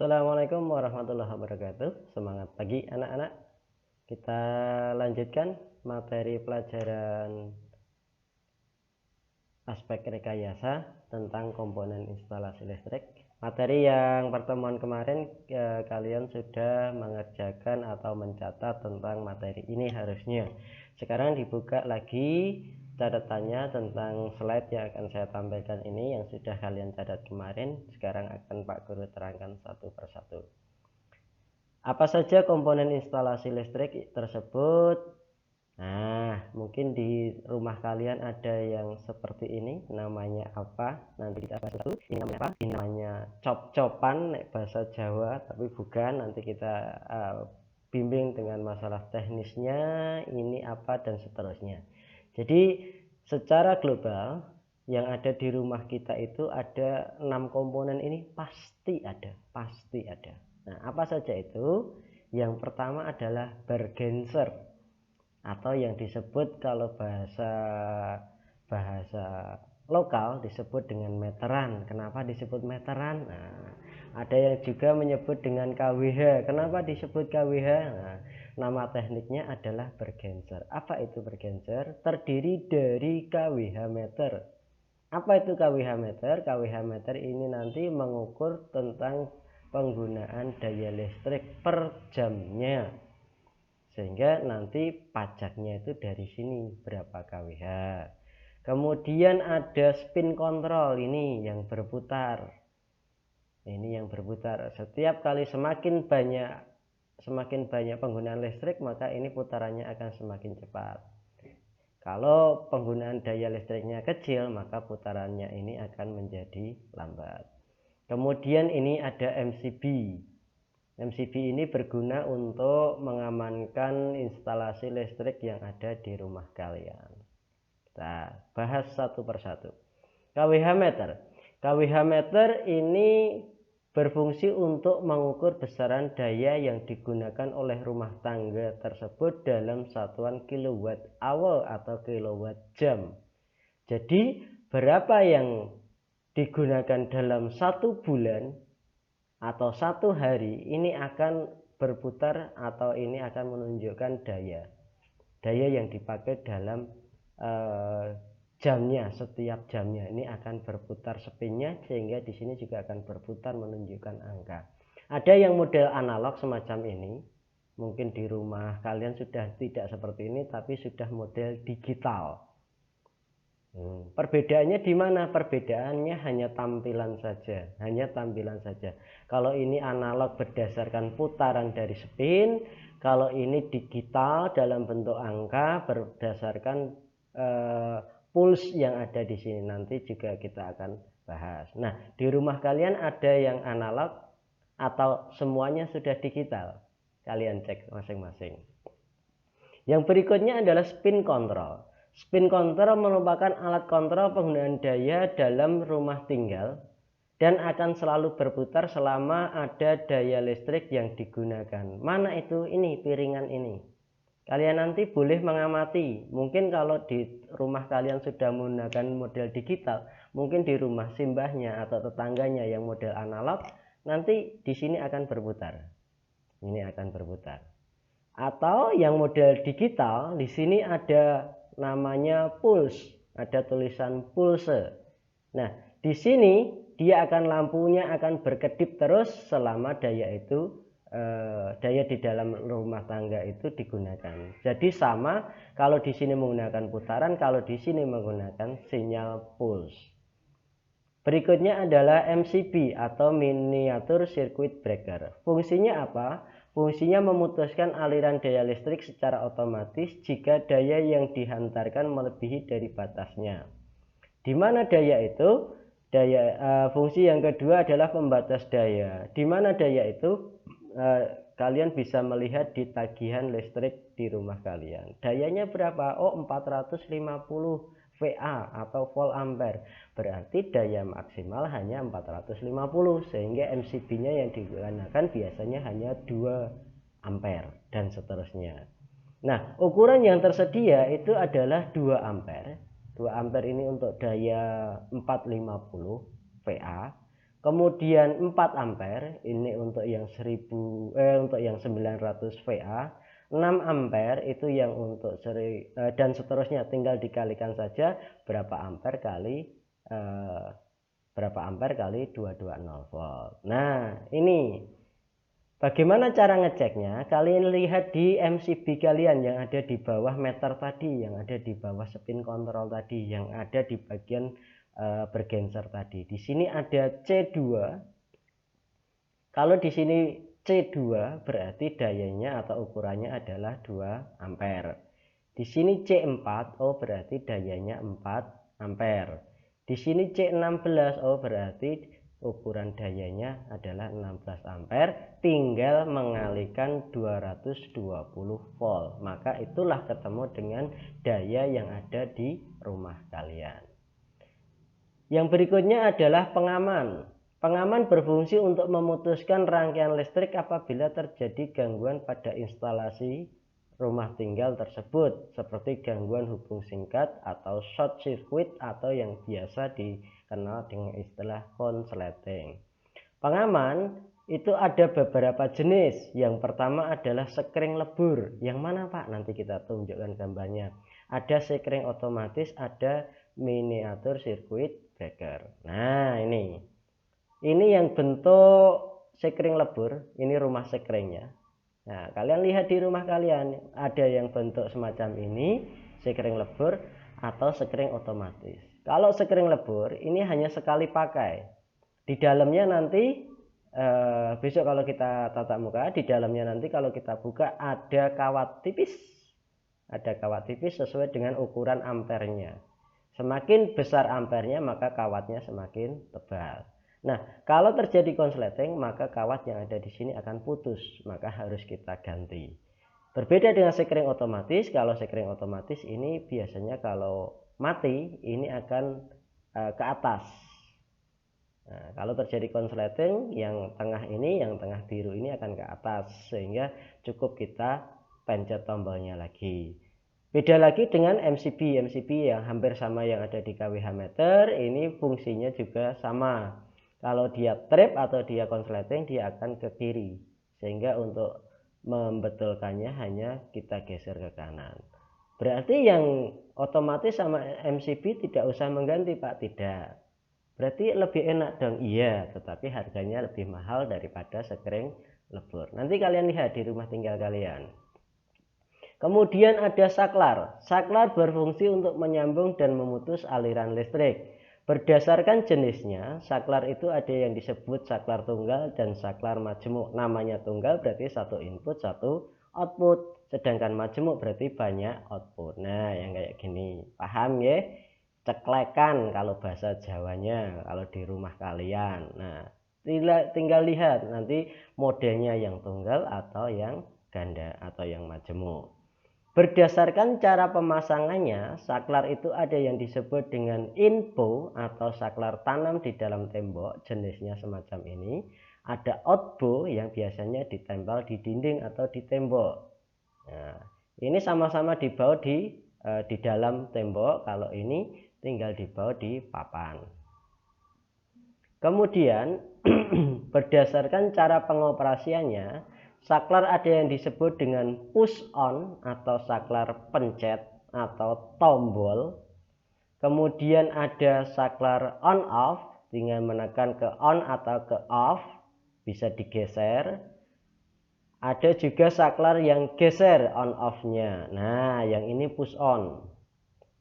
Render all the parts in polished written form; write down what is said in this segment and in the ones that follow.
Assalamualaikum warahmatullahi wabarakatuh. Semangat pagi anak-anak. Kita lanjutkan materi pelajaran aspek rekayasa tentang komponen instalasi listrik. Materi yang pertemuan kemarin kalian sudah mengerjakan atau mencatat tentang materi ini harusnya. Sekarang dibuka lagi catatannya tentang slide yang akan saya tampilkan ini yang sudah kalian catat kemarin. Sekarang akan Pak Guru terangkan satu persatu. Apa saja komponen instalasi listrik tersebut? Nah, mungkin di rumah kalian ada yang seperti ini, namanya apa? Nanti kita bahas satu. Ini namanya apa? Ini namanya cop-copan, bahasa Jawa, tapi bukan. Nanti kita bimbing dengan masalah teknisnya, ini apa dan seterusnya. Jadi secara global yang ada di rumah kita itu ada 6 komponen ini pasti ada. Nah, apa saja itu? Yang pertama adalah bergenser atau yang disebut kalau bahasa lokal disebut dengan meteran. Kenapa disebut meteran? Nah, ada yang juga menyebut dengan kWh. Kenapa disebut kWh? Nah, nama tekniknya adalah bergenser. Apa itu bergenser? Terdiri dari kWh meter. Apa itu kWh meter? kWh meter ini nanti mengukur tentang penggunaan daya listrik per jamnya, sehingga nanti pajaknya itu dari sini berapa kWh. Kemudian ada spin control, ini yang berputar. Setiap kali semakin banyak penggunaan listrik, maka ini putarannya akan semakin cepat. Kalau penggunaan daya listriknya kecil, maka putarannya ini akan menjadi lambat. Kemudian ini ada MCB. MCB ini berguna untuk mengamankan instalasi listrik yang ada di rumah kalian. Kita bahas satu persatu. kWh meter. kWh meter ini berfungsi untuk mengukur besaran daya yang digunakan oleh rumah tangga tersebut dalam satuan kilowatt hour atau kilowatt jam. Jadi berapa yang digunakan dalam satu bulan atau satu hari ini akan berputar atau ini akan menunjukkan daya yang dipakai dalam jamnya. Setiap jamnya ini akan berputar spinnya, sehingga di sini juga akan berputar menunjukkan angka. Ada yang model analog semacam ini, mungkin di rumah kalian sudah tidak seperti ini, tapi sudah model digital. Perbedaannya di mana? Perbedaannya hanya tampilan saja. Kalau ini analog berdasarkan putaran dari spin, kalau ini digital dalam bentuk angka berdasarkan pulse yang ada di sini. Nanti juga kita akan bahas. Nah, di rumah kalian ada yang analog atau semuanya sudah digital? Kalian cek masing-masing. Yang berikutnya adalah spin control. Spin control merupakan alat kontrol penggunaan daya dalam rumah tinggal dan akan selalu berputar selama ada daya listrik yang digunakan. Mana itu? Ini piringan ini. Kalian nanti boleh mengamati. Mungkin kalau di rumah kalian sudah menggunakan model digital, mungkin di rumah simbahnya atau tetangganya yang model analog, nanti di sini akan berputar. Ini akan berputar. Atau yang model digital, di sini ada namanya pulse, ada tulisan pulse. Nah, di sini dia akan lampunya akan berkedip terus selama daya di dalam rumah tangga itu digunakan. Jadi sama kalau di sini menggunakan putaran, kalau di sini menggunakan sinyal pulse. Berikutnya adalah MCB atau miniatur circuit breaker. Fungsinya apa? Fungsinya memutuskan aliran daya listrik secara otomatis jika daya yang dihantarkan melebihi dari batasnya. Di mana daya itu? Fungsi yang kedua adalah pembatas daya. Di mana daya itu? Kalian bisa melihat di tagihan listrik di rumah kalian. Dayanya berapa? Oh, 450 VA atau volt ampere. Berarti daya maksimal hanya 450, sehingga MCB-nya yang digunakan biasanya hanya 2 ampere dan seterusnya. Nah, ukuran yang tersedia itu adalah 2 ampere. 2 ampere ini untuk daya 450 VA. Kemudian 4 ampere ini untuk yang 900 VA, 6 ampere itu yang untuk dan seterusnya, tinggal dikalikan saja berapa ampere kali 220 volt. Nah, ini bagaimana cara ngeceknya? Kalian lihat di MCB kalian yang ada di bawah meter tadi, yang ada di bawah spin control tadi, yang ada di bagian bergenser tadi. Di sini ada C2. Kalau di sini C2 berarti dayanya atau ukurannya adalah 2 ampere. Di sini C4, oh berarti dayanya 4 ampere. Di sini C16, oh berarti ukuran dayanya adalah 16 ampere, tinggal mengalihkan 220 volt. Maka itulah ketemu dengan daya yang ada di rumah kalian. Yang berikutnya adalah pengaman. Pengaman berfungsi untuk memutuskan rangkaian listrik apabila terjadi gangguan pada instalasi rumah tinggal tersebut, seperti gangguan hubung singkat atau short circuit atau yang biasa dikenal dengan istilah konsleting. Pengaman itu ada beberapa jenis. Yang pertama adalah sekring lebur. Yang mana Pak? Nanti kita tunjukkan gambarnya. Ada sekring otomatis, ada miniatur circuit breaker. Nah, ini yang bentuk sekring lebur. Ini rumah sekringnya. Nah, kalian lihat di rumah kalian ada yang bentuk semacam ini, sekring lebur atau sekring otomatis. Kalau sekring lebur ini hanya sekali pakai. Di dalamnya nanti besok kalau kita tatap muka, di dalamnya nanti kalau kita buka ada kawat tipis. Ada kawat tipis sesuai dengan ukuran ampernya. Semakin besar ampernya maka kawatnya semakin tebal. Nah, kalau terjadi konsleting maka kawat yang ada di sini akan putus, maka harus kita ganti. Berbeda dengan sekring otomatis, kalau sekring otomatis ini biasanya kalau mati ini akan ke atas. Nah, kalau terjadi konsleting yang tengah biru ini akan ke atas, sehingga cukup kita pencet tombolnya lagi. Beda lagi dengan MCB yang hampir sama yang ada di KWH meter, ini fungsinya juga sama. Kalau dia trip atau dia konsleting dia akan ke kiri, sehingga untuk membetulkannya hanya kita geser ke kanan. Berarti yang otomatis sama MCB tidak usah mengganti Pak, tidak. Berarti lebih enak dong. Iya, tetapi harganya lebih mahal daripada sekring lebur. Nanti kalian lihat di rumah tinggal kalian. Kemudian ada saklar. Saklar berfungsi untuk menyambung dan memutus aliran listrik. Berdasarkan jenisnya, saklar itu ada yang disebut saklar tunggal dan saklar majemuk. Namanya tunggal berarti satu input, satu output. Sedangkan majemuk berarti banyak output. Nah, yang kayak gini. Paham ya? Ceklekan kalau bahasa Jawanya, kalau di rumah kalian. Nah, tinggal lihat nanti modelnya yang tunggal atau yang ganda atau yang majemuk. Berdasarkan cara pemasangannya, saklar itu ada yang disebut dengan inpo atau saklar tanam di dalam tembok, jenisnya semacam ini. Ada outbo yang biasanya ditempel di dinding atau di tembok. Nah, ini sama-sama dibawa di dalam tembok, kalau ini tinggal dibawa di papan. Kemudian berdasarkan cara pengoperasiannya, saklar ada yang disebut dengan push on atau saklar pencet atau tombol. Kemudian ada saklar on off, tinggal menekan ke on atau ke off, bisa digeser. Ada juga saklar yang geser on off-nya. Nah, yang ini push on.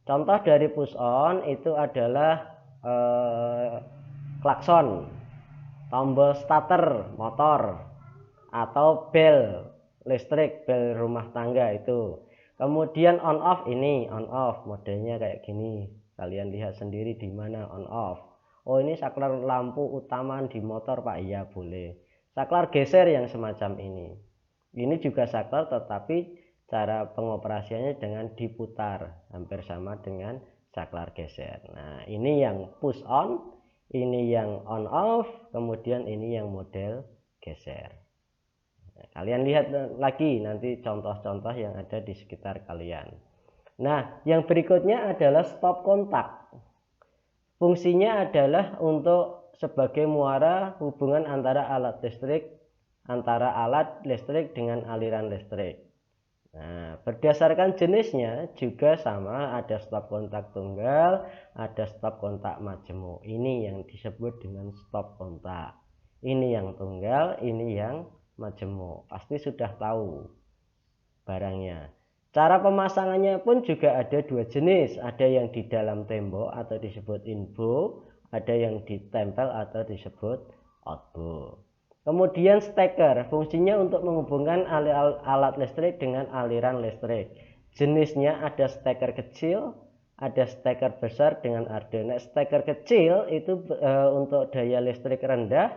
Contoh dari push on itu adalah klakson, tombol starter motor, atau bel listrik, bel rumah tangga itu. Kemudian on off, ini on off modelnya kayak gini. Kalian lihat sendiri di mana on off. Oh, ini saklar lampu utama di motor Pak. Iya, boleh. Saklar geser yang semacam ini. Ini juga saklar tetapi cara pengoperasiannya dengan diputar, hampir sama dengan saklar geser. Nah, ini yang push on, ini yang on off, kemudian ini yang model geser. Kalian lihat lagi nanti contoh-contoh yang ada di sekitar kalian. Nah, yang berikutnya adalah stop kontak. Fungsinya adalah untuk sebagai muara hubungan antara alat listrik dengan aliran listrik. Nah, berdasarkan jenisnya juga sama, ada stop kontak tunggal, ada stop kontak majemuk. Ini yang disebut dengan stop kontak. Ini yang tunggal, ini yang majemuk. Pasti sudah tahu barangnya. Cara pemasangannya pun juga ada dua jenis, ada yang di dalam tembok atau disebut inbox, ada yang ditempel atau disebut outbox. Kemudian steker, fungsinya untuk menghubungkan alat listrik dengan aliran listrik. Jenisnya ada steker kecil, ada steker besar dengan ardo. Nah, steker kecil itu untuk daya listrik rendah,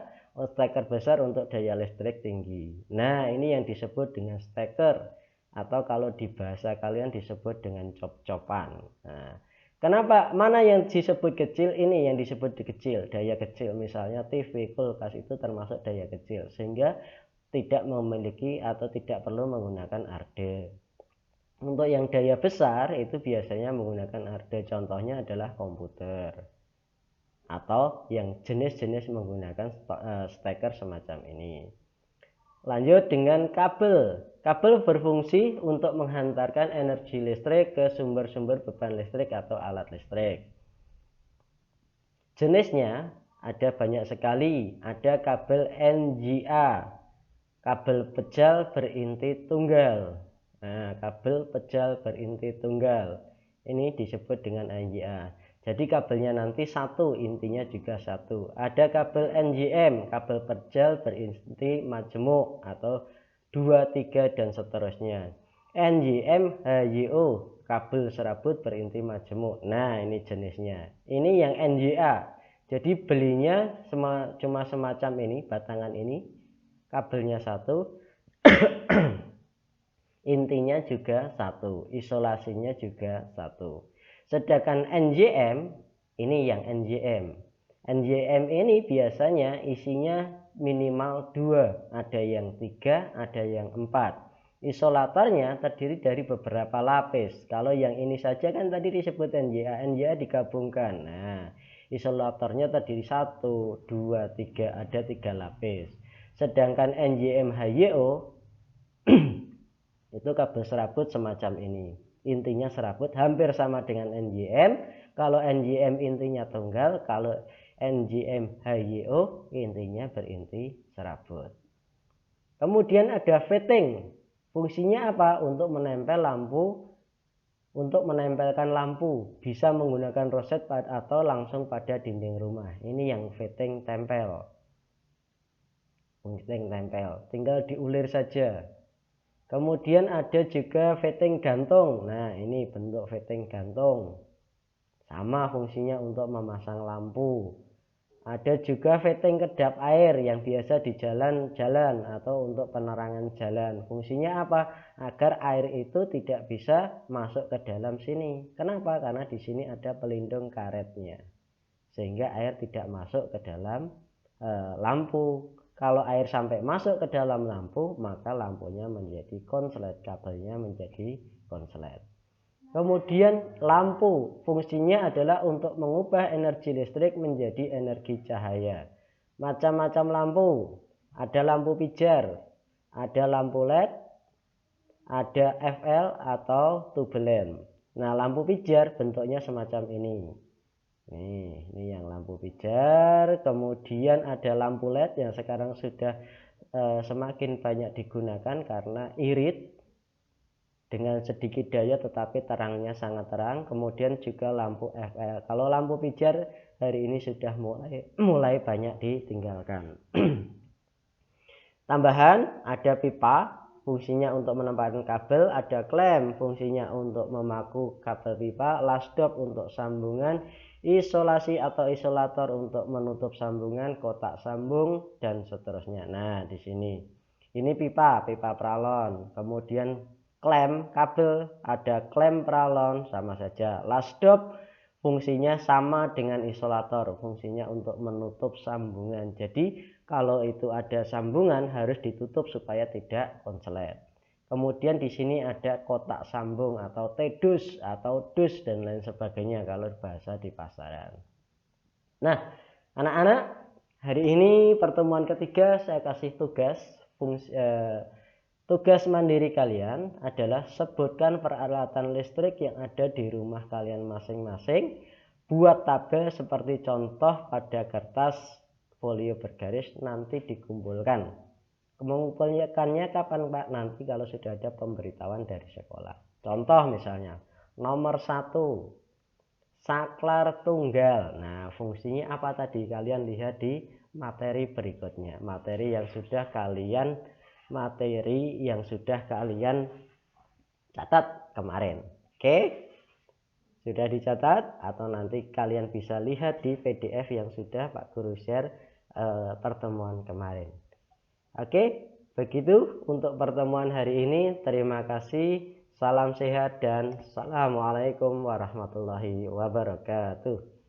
steker besar untuk daya listrik tinggi. Nah, ini yang disebut dengan steker, atau kalau di bahasa kalian disebut dengan cop-copan. Nah, kenapa? Mana yang disebut kecil? Ini yang disebut kecil, daya kecil. Misalnya TV, kulkas itu termasuk daya kecil, sehingga tidak memiliki atau tidak perlu menggunakan ardo. Untuk yang daya besar itu biasanya menggunakan ardo. Contohnya adalah komputer, atau yang jenis-jenis menggunakan steker semacam ini. Lanjut dengan kabel. Kabel berfungsi untuk menghantarkan energi listrik ke sumber-sumber beban listrik atau alat listrik. Jenisnya ada banyak sekali. Ada kabel NGA, kabel pejal berinti tunggal. Nah, kabel pejal berinti tunggal ini disebut dengan NGA. Jadi kabelnya nanti satu, intinya juga satu. Ada kabel NGM, kabel pejal berinti majemuk atau 2, 3 dan seterusnya. NGM HYO, kabel serabut berinti majemuk. Nah, ini jenisnya. Ini yang NGA. Jadi belinya cuma semacam ini, batangan ini. Kabelnya satu. Intinya juga satu, isolasinya juga satu. Sedangkan NGM, ini yang NGM. NGM ini biasanya isinya minimal 2, ada yang 3, ada yang 4. Isolatornya terdiri dari beberapa lapis. Kalau yang ini saja kan tadi disebut NGA, NGA digabungkan. Nah, isolatornya terdiri 1, 2, 3, ada 3 lapis. Sedangkan NGM HYO itu kabel serabut semacam ini. Intinya serabut, hampir sama dengan NGM. Kalau NGM intinya tunggal, kalau NGM HYO intinya berinti serabut. Kemudian ada fitting. Fungsinya apa? Untuk menempel lampu, untuk menempelkan lampu. Bisa menggunakan roset atau langsung pada dinding rumah. Ini yang fitting tempel. Fitting tempel, tinggal diulir saja. Kemudian ada juga fitting gantung. Nah, ini bentuk fitting gantung. Sama fungsinya untuk memasang lampu. Ada juga fitting kedap air yang biasa di jalan-jalan atau untuk penerangan jalan. Fungsinya apa? Agar air itu tidak bisa masuk ke dalam sini. Kenapa? Karena di sini ada pelindung karetnya. Sehingga air tidak masuk ke dalam lampu. Kalau air sampai masuk ke dalam lampu, maka lampunya menjadi konslet, kabelnya menjadi konslet. Kemudian lampu, fungsinya adalah untuk mengubah energi listrik menjadi energi cahaya. Macam-macam lampu, ada lampu pijar, ada lampu LED, ada FL atau tubelin. Nah, lampu pijar bentuknya semacam ini. Ini yang lampu pijar. Kemudian ada lampu LED yang sekarang sudah semakin banyak digunakan karena irit dengan sedikit daya tetapi terangnya sangat terang. Kemudian juga lampu FL. Kalau lampu pijar hari ini sudah mulai banyak ditinggalkan. Tambahan ada pipa, fungsinya untuk menempatkan kabel, ada klem, fungsinya untuk memaku kabel pipa, lasdop untuk sambungan, isolasi atau isolator untuk menutup sambungan, kotak sambung dan seterusnya. Nah, di sini ini pipa pralon. Kemudian klem kabel, ada klem pralon sama saja. Lasdop fungsinya sama dengan isolator, fungsinya untuk menutup sambungan. Jadi kalau itu ada sambungan harus ditutup supaya tidak konslet. Kemudian di sini ada kotak sambung atau tedus atau dus dan lain sebagainya kalau bahasa di pasaran. Nah, anak-anak, Hari ini pertemuan ketiga saya kasih tugas tugas mandiri kalian adalah sebutkan peralatan listrik yang ada di rumah kalian masing-masing. Buat tabel seperti contoh pada kertas folio bergaris, nanti dikumpulkan. Mengumpulkannya kapan Pak? Nanti kalau sudah ada pemberitahuan dari sekolah. Contoh misalnya nomor 1 saklar tunggal. Nah, fungsinya apa tadi? Kalian lihat di materi berikutnya. Materi yang sudah kalian catat kemarin. Oke? Sudah dicatat atau nanti kalian bisa lihat di PDF yang sudah Pak Guru share pertemuan kemarin. Oke, begitu untuk pertemuan hari ini. Terima kasih. Salam sehat dan assalamualaikum warahmatullahi wabarakatuh.